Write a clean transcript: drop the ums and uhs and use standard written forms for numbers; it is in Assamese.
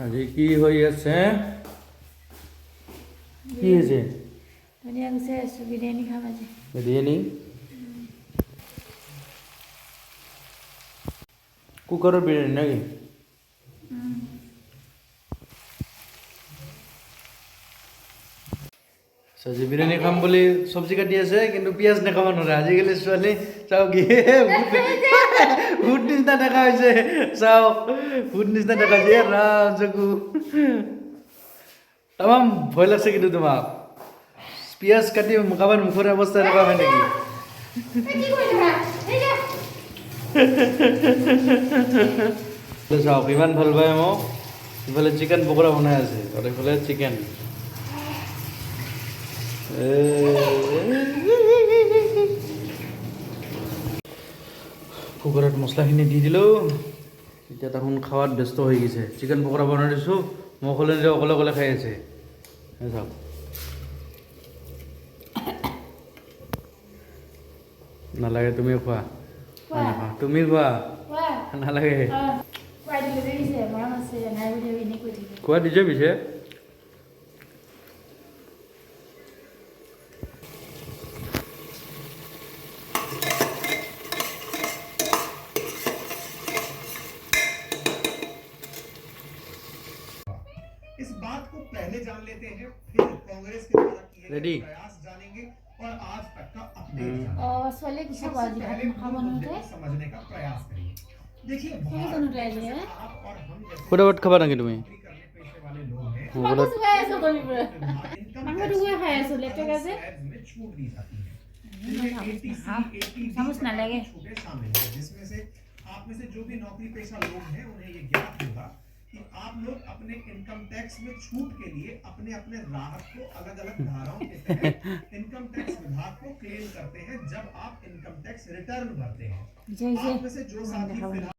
আজি কি হৈ আছে? কি হৈছে? ধনিয়া গুচাই আছোঁ, বিৰিয়ানী খাম আজি। বিৰিয়ানী? কুকাৰৰ বিৰিয়ানী নেকি? আজি বিৰিয়ানী খাম বুলি চব্জি কাটি আছে, কিন্তু পিঁয়াজ নাখাব নোৱাৰে। আজিকালি ছোৱালী চাওক কি ভূত নিচিনা দেখা হৈছে, চাওক ভূত নিচিনা দেখা হৈছে। ৰাম চকু তামাম ভয় লাগছে কিন্তু তোমাক। পিঁয়াজ কাটি কাৰোবাৰ মুখৰ অৱস্থা এনেকুৱা হয় নেকি? চাওক ইমান ভাল পায় মোক, ইফালে চিকেন পকৰা বনাই আছে আৰু ইফালে চিকেন। কুকাৰত মছলাখিনি দি দিলোঁ, এতিয়া তাহোন খাৱাত ব্যস্ত হৈ গৈছে। চিকেন পকৰা বনাই দিছোঁ, মই অকলে অকলে অকলে খাই আছে। চাওক নালাগে, তুমি খোৱা। তুমি খোৱা, নালাগে খোৱা দিছে পিছে। इस बात को पहले जान लेते हैं, फिर कांग्रेस के द्वारा किए गए प्रयास जानेंगे और आज तक का अपडेट जानेंगे। समझने का प्रयास करिए। देखिए आप और हम जैसे फटाफट खाबा नाকি তুমি? नौकरी करने पेशे वाले लोग हैं, में छूट दी जाती है। छूटें शामिल हैं, जिसमें से आप में से जो भी नौकरी पेशा लोग हैं उन्हें ये ज्ञात होगा कि आप लोग अपने इनकम टैक्स में छूट के लिए अपने अपने राहत को अलग अलग धाराओं के तहत इनकम टैक्स विभाग को क्लेम करते हैं जब आप इनकम टैक्स रिटर्न भरते हैं। आप में से जो साथी